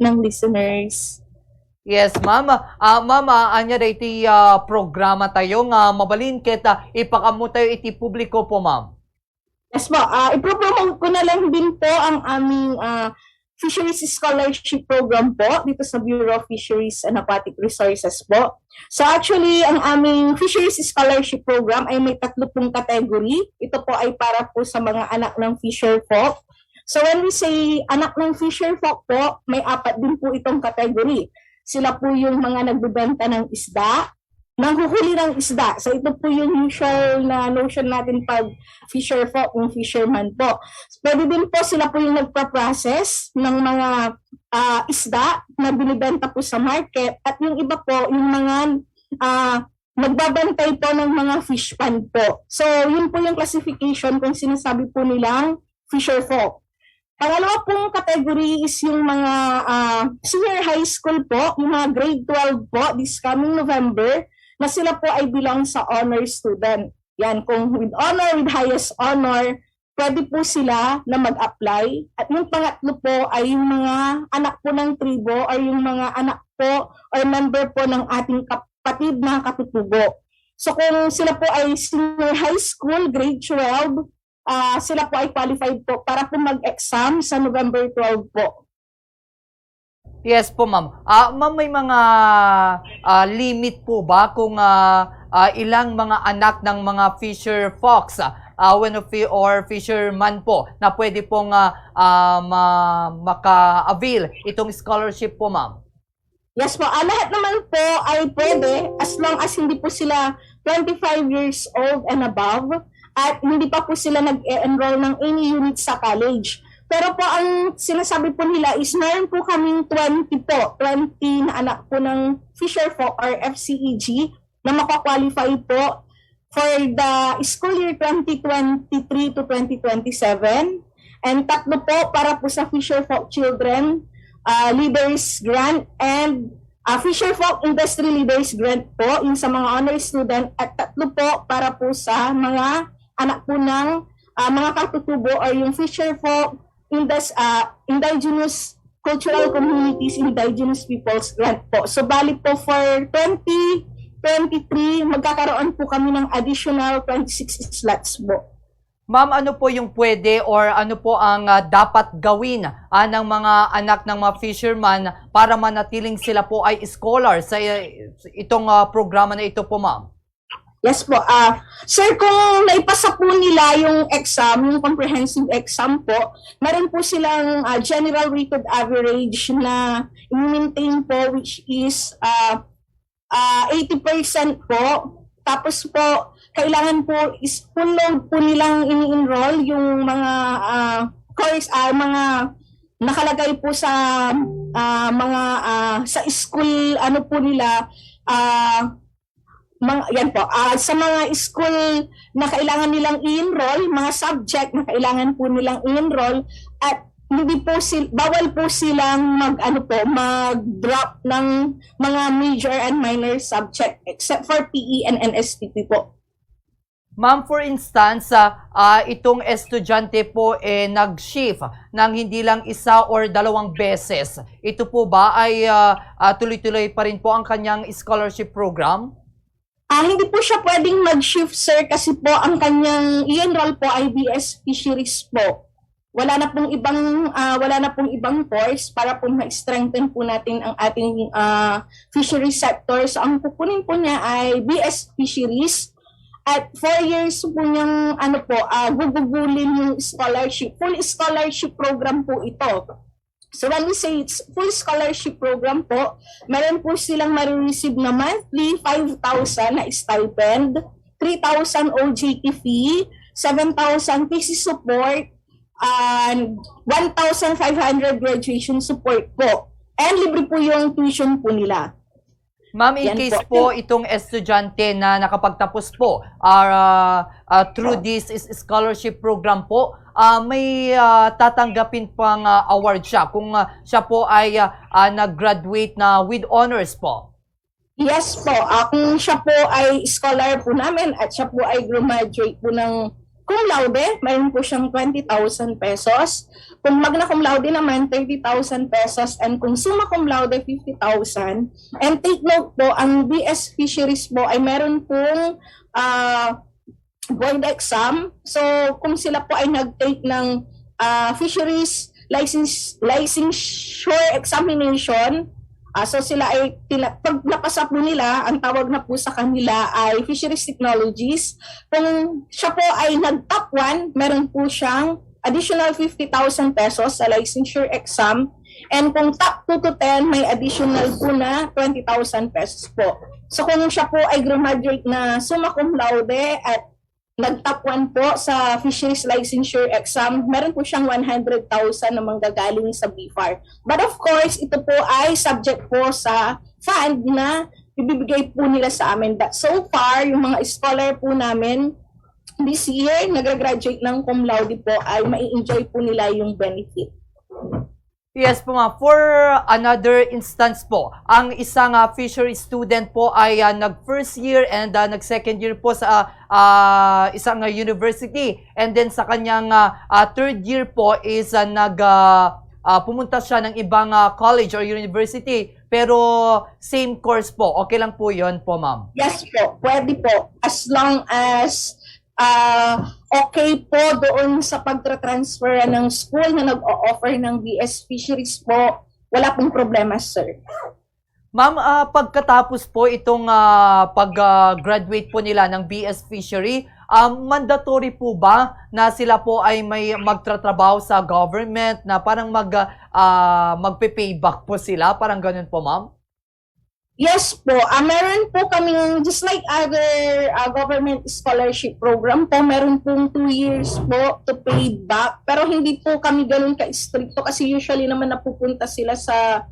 ng listeners. Yes, ma'am. Ma'am, anya da iti programa tayo nga mabalin kita ipakamu tayo iti publiko po, ma'am. Yes po, ipropromote ko na lang din po ang aming Fisheries Scholarship Program po dito sa Bureau of Fisheries and Aquatic Resources po. So actually, ang aming Fisheries Scholarship Program ay may 3 category. Ito po ay para po sa mga anak ng fisher folk. So when we say anak ng fisher folk po, may 4 din po itong category. Sila po yung mga nagbebenta ng isda, nanghuhuli ng isda. So ito po yung usual na notion natin pag fisher folk, yung fisherman po. Pwede din po sila po yung nagpa-process ng mga isda na binibenta po sa market. At yung iba po, yung mga nagbabantay po ng mga fish pond po. So yun po yung classification kung sinasabi po nilang fisher folk. Pangalawa pong category is yung mga senior high school po, yung mga grade 12 po, this coming November, na sila po ay bilang sa honor student. Yan, kung with honor, with highest honor, pwede po sila na mag-apply. At yung pangatlo po ay yung mga anak po ng tribo or yung mga anak po or member po ng ating kapatid na katutubo. So kung sila po ay senior high school, grade 12, sila po ay qualified po para po mag-exam sa November 12 po. Yes po, ma'am. Ma'am, may mga limit po ba kung ilang mga anak ng mga fisher folks or fisherman po na pwede pong maka-avail itong scholarship po, ma'am? Yes po. Lahat naman po ay pwede as long as hindi po sila 25 years old and above at hindi pa po sila nag-enroll ng any unit sa college. Pero po ang sinasabi po nila is meron po kaming 20 na anak po ng fisher folk or FCEG na makakwalify po for the school year 2023 to 2027. And 3 po para po sa fisher folk children leaders grant and fisher folk industry leaders grant po yung sa mga honor student at 3 po para po sa mga anak po ng mga katutubo or yung fisher folk indigenous cultural communities, indigenous peoples grant po. So bali po for 2023, magkakaroon po kami ng additional 26 slots po. Ma'am, ano po yung pwede or ano po ang dapat gawin ng mga anak ng mga fisherman para manatiling sila po ay scholar sa itong programa na ito po, ma'am? Yes po. Sir, kung naipasa po nila yung exam, yung comprehensive exam po, meron po silang general weighted average na i-maintain po which is 80% po. Tapos po, kailangan po is full load po nilang ini-enroll yung mga course, mga nakalagay po sa mga sa school, ano po nila, yan po, sa mga school na kailangan nilang i-enroll, mga subject na kailangan po nilang i-enroll at hindi po bawal po silang mag-drop ng mga major and minor subject except for PE and NSTP po. Ma'am, for instance, itong estudyante po nag-shift ng hindi lang 1 or 2 beses. Ito po ba ay tuloy-tuloy pa rin po ang kanyang scholarship program? Hindi po siya pwedeng mag-shift, sir, kasi po ang kanyang i-enroll po ay BS Fisheries po. Wala na pong ibang course para po ma-strengthen po natin ang ating fisheries sector. So ang kukunin po niya ay BS Fisheries at 4 years po niyang gugugulin yung scholarship. Full scholarship program po ito. So when we say it's full scholarship program po, meron po silang marireceive na monthly 5,000 na stipend, 3,000 OJT fee, 7,000 thesis support, and 1,500 graduation support po. And libre po yung tuition po nila. Ma'am, in case po itong estudyante na nakapagtapos po through this scholarship program po, may tatanggapin pang award siya kung siya po ay nag-graduate na with honors po. Yes po, kung siya po ay scholar po namin at siya po ay graduate po ng cum laude, mayroon po siyang 20,000 pesos. Kung magna cum laude naman, 30,000 pesos. And kung summa cum laude, 50,000. And take note po, ang BS Fisheries po ay meron pong board exam. So, kung sila po ay nag-take ng fisheries licensure examination, so sila ay, pag napasa po nila, ang tawag na po sa kanila ay Fisheries Technologies. Kung siya po ay nag-top 1, meron po siyang additional 50,000 pesos sa licensure exam. And kung top 2 to 10, may additional po na 20,000 pesos po. So kung siya po ay graduate na summa cum laude at nag-top 1 po sa Fisheries Licensure Exam, meron po siyang 100,000 na manggagaling sa BFAR. But of course, ito po ay subject po sa fund na ibibigay po nila sa amin. But so far, yung mga scholar po namin this year, nag-graduate ng cum laude po, ay mai-enjoy po nila yung benefit. Yes po ma'am. For another instance po, ang isang fishery student po ay nag-first year and nag-second year po sa isang university. And then sa kanyang third year po is pumunta siya ng ibang college or university. Pero same course po. Okay lang po yun po ma'am? Yes po. Pwede po. As long as okay po doon sa pagtra-transfer ng school na nag-o-offer ng BS Fisheries po, wala pong problema, sir. Ma'am, pagkatapos po itong pag-graduate po nila ng BS Fishery, mandatory po ba na sila po ay may magtratrabaho sa government na parang magpe-payback po sila? Parang ganun po, ma'am? Yes po. Meron po kaming, just like other government scholarship program po, meron pong 2 years po to pay back. Pero hindi po kami ganun ka-stricto kasi usually naman napupunta sila sa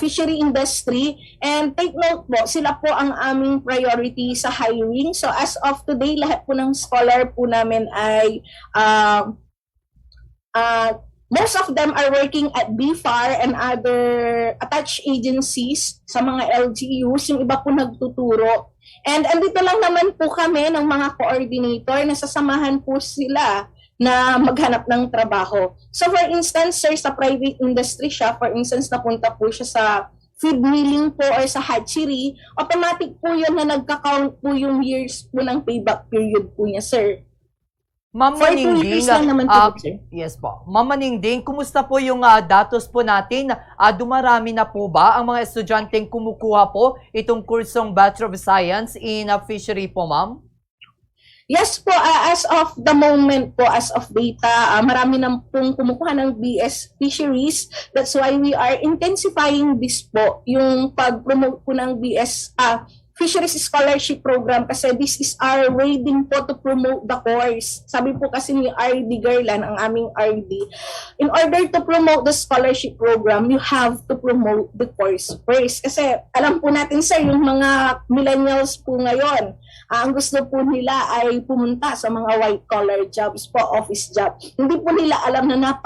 fishery industry. And take note po, sila po ang aming priority sa hiring. So as of today, lahat po ng scholar po namin ay most of them are working at BFAR and other attached agencies sa mga LGUs, yung iba po nagtuturo. And andito lang naman po kami ng mga coordinator na sasamahan po sila na maghanap ng trabaho. So for instance, sir, sa private industry siya, for instance, napunta po siya sa feed milling po or sa hatchery, automatic po yun na nagka-count po yung years po ng payback period po niya, sir. Ma'am For 2 Maningding, years lang naman po, sir. yes po. Ma'am Maningding, kumusta po yung datos po natin? Dumarami na po ba ang mga estudyanteng kumukuha po itong kursong Bachelor of Science in Fishery po, ma'am? Yes po, as of the moment po, as of data, marami na pong kumukuha ng BS Fisheries. That's why we are intensifying this po, yung pag-promote po ng BS Fisheries Scholarship Program kasi this is our way din po to promote the course. Sabi po kasi ni RD Garland, ang aming RD, in order to promote the scholarship program, you have to promote the course first. Kasi alam po natin sir, yung mga millennials po ngayon, ang gusto po nila ay pumunta sa mga white-collar jobs po, office job. Hindi po nila alam na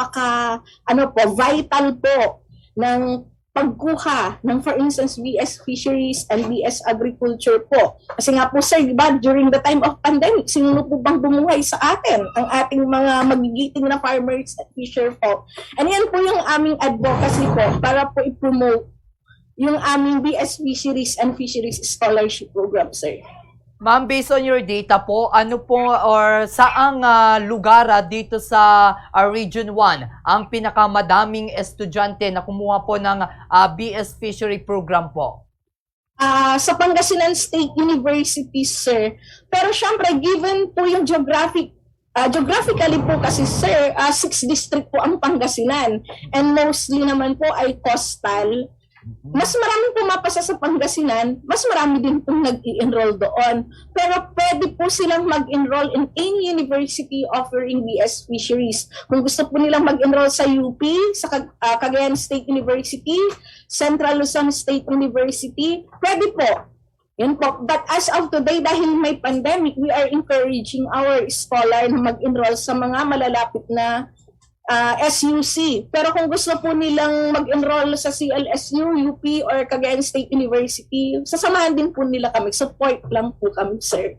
vital po ng pagkuha ng, for instance, BS Fisheries and BS Agriculture po. Kasi nga po sir, diba, during the time of pandemic, sino po bang bumuhay sa atin? Ang ating mga magigiting na farmers at fisher po. And yan po yung aming advocacy po para po i-promote yung aming BS Fisheries and Fisheries Scholarship Program, sir. Ma'am, based on your data po, ano po or saang lugar dito sa Region 1 ang pinakamadaming estudyante na kumuha po ng BS Fishery Program po? Sa Pangasinan State University, sir. Pero syempre, given po yung geographically po kasi, sir, 6 district po ang Pangasinan. And mostly naman po ay coastal. Mas maraming pumapasa sa Pangasinan, mas marami din pong nag-i-enroll doon. Pero pwede po silang mag-enroll in any university offering BS Fisheries. Kung gusto po nilang mag-enroll sa UP, sa Cagayan State University, Central Luzon State University, pwede po. Yan po. But as of today, dahil may pandemic, we are encouraging our scholar na mag-enroll sa mga malalapit na SUC. Pero kung gusto po nilang mag-enroll sa CLSU, UP, or Cagayan State University, sasamahan din po nila kami. Support lang po kami, sir.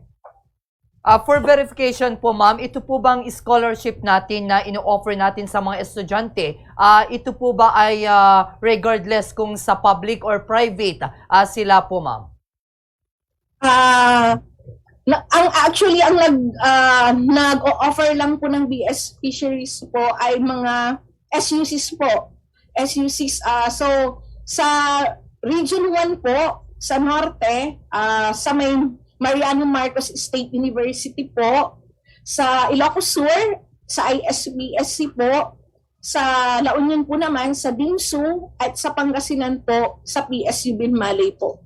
For verification po, ma'am, ito po bang scholarship natin na ino-offer natin sa mga estudyante, ito po ba ay regardless kung sa public or private sila po, ma'am? Nag-o-offer lang po ng BS Fisheries po ay mga SUCs po. SUCs, so sa Region 1 po, sa Norte, sa may Mariano Marcos State University po, sa Ilocos Sur, sa ISBSC po, sa La Union po naman, sa Bingsu, at sa Pangasinan po, sa PSU Binmalay po.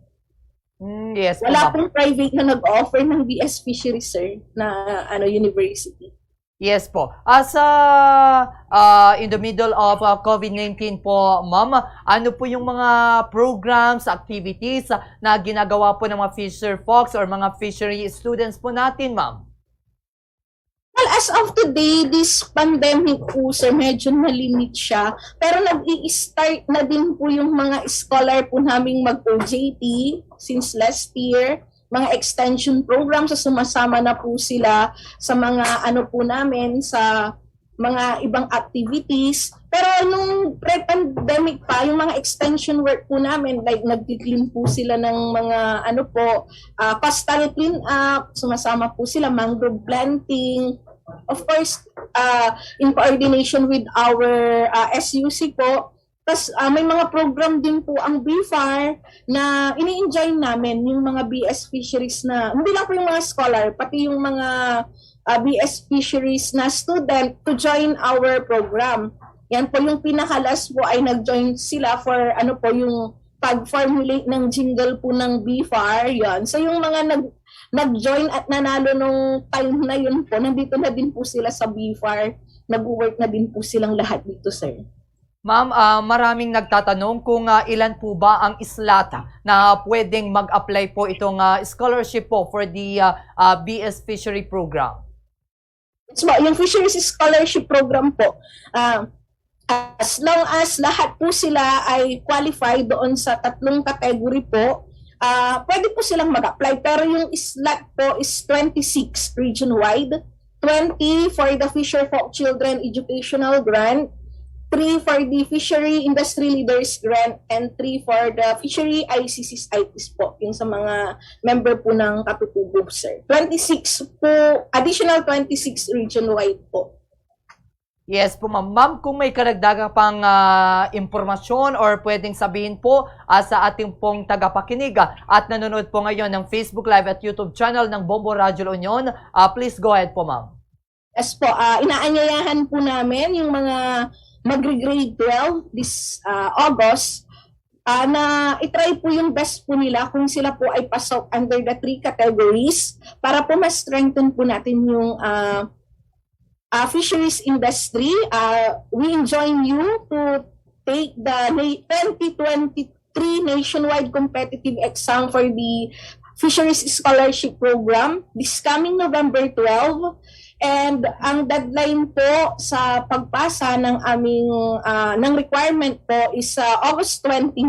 Yes po, Wala ma'am. pong private na nag-offer ng BS Fisheries, sir, na university. Yes po. In the middle of COVID-19 po, ma'am, ano po yung mga programs, activities na ginagawa po ng mga fisher folks or mga fishery students po natin, ma'am? Well, as of today, this pandemic po, sir, medyo na-limit siya. Pero nag-i-start na din po yung mga scholar po naming mag-OJT since last year. Mga extension programs, so sumasama na po sila sa mga ano po namin, sa mga ibang activities. Pero nung pre-pandemic pa, yung mga extension work po namin, like nag-clean po sila ng mga ano po, coastal clean up, sumasama po sila, mangrove planting. Of course, in coordination with our SUC po. Tapos may mga program din po ang BFAR na ini-enjoy namin yung mga BS Fisheries na, hindi lang po yung mga scholar, pati yung mga BS Fisheries na student to join our program. Yan po yung pinakalas po ay nag-join sila for ano po yung pag-formulate ng jingle po ng BFAR. Yan. So yung mga nag-join at nanalo nung time na yun po, nandito na din po sila sa BFAR. Nag-work na din po silang lahat dito, sir. Ma'am, maraming nagtatanong kung ilan po ba ang slot na pwedeng mag-apply po itong scholarship po for the BS Fishery Program. So, yung Fisheries Scholarship Program po, as long as lahat po sila ay qualified doon sa 3 category po, pwede po silang mag-apply. Pero yung slot po is 26 region-wide, 20 for the Fisher Folk Children Educational Grant, 3 for the Fishery Industry Leaders Grant, and 3 for the Fishery ICCs ITs po, yung sa mga member po ng Kapitubog, sir. 26 po, additional 26 region-wide po. Yes po, ma'am. Ma'am, kung may karagdagang pang impormasyon or pwedeng sabihin po sa ating pong tagapakinig at nanonood po ngayon ng Facebook Live at YouTube channel ng Bombo Radio Union, please go ahead po, ma'am. Yes po, inaanyayahan po namin yung mga magre-grade 12 this August na itry po yung best po nila kung sila po ay pasok under the 3 categories para po mas strengthen po natin yung fisheries industry. We enjoin you to take the 2023 nationwide competitive exam for the Fisheries Scholarship Program this coming November 12. And ang deadline po sa pagpasa ng aming ng requirement po is August 29,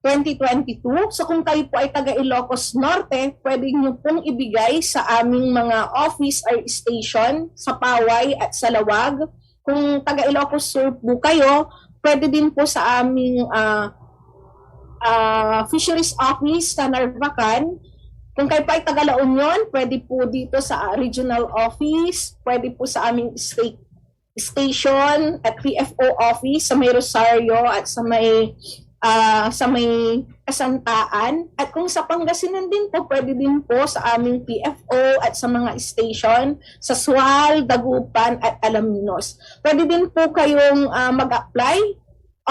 2022. So kung kayo po ay taga Ilocos Norte, pwede nyo pong ibigay sa aming mga office or station sa Paway at sa Lawag. Kung taga Ilocos Sur po kayo, pwede din po sa aming fisheries office sa Narvacan. Kung kayo pa ay taga La Union, pwede po dito sa regional office, pwede po sa aming station at PFO office sa may Rosario at sa may Kasantaan. At kung sa Pangasinan din po, pwede din po sa aming PFO at sa mga station sa Sual, Dagupan at Alaminos. Pwede din po kayong mag-apply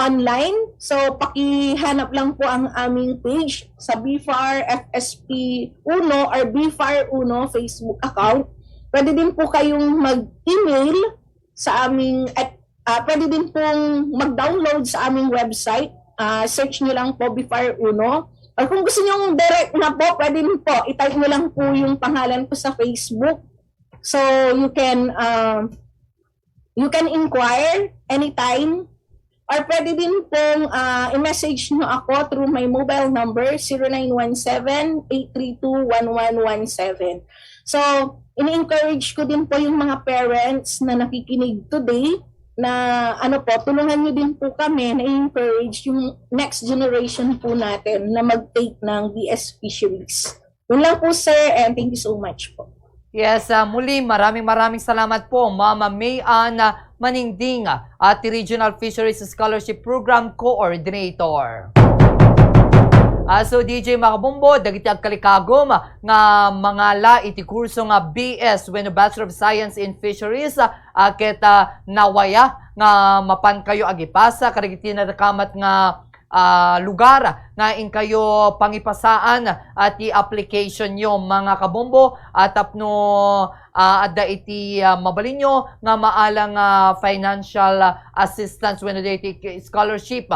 online. So, pakihanap lang po ang aming page sa BFAR FSP1 or BFAR1 Facebook account. Pwede din po kayong mag-email sa aming, at pwede din pong mag-download sa aming website. Search nyo lang po BFAR1. Or kung gusto nyo direct na po, pwede din po, itype nyo lang po yung pangalan ko sa Facebook. So, you can inquire anytime. Or pwede din pong i-message nyo ako through my mobile number 0917-832-1117. So, ini-encourage ko din po yung mga parents na nakikinig today na tulungan nyo din po kami na i-encourage yung next generation po natin na mag-take ng BS Fisheries. Yun lang po, sir, and thank you so much po. Yes, muli maraming salamat po, Mama Mayan Maningding, at Regional Fisheries Scholarship Program Coordinator. So DJ Makabumbo, dagiti agkalikagom nga mga la iti kurso nga BS wenno Bachelor of Science in Fisheries ket nawaya nga mapan kayo agipasa kadagiti nadakamat nga lugar nga in kayo pangipasaan at i-application nyo mga kabombo at tapno adda iti mabalinyo nga maalang financial assistance when iti scholarship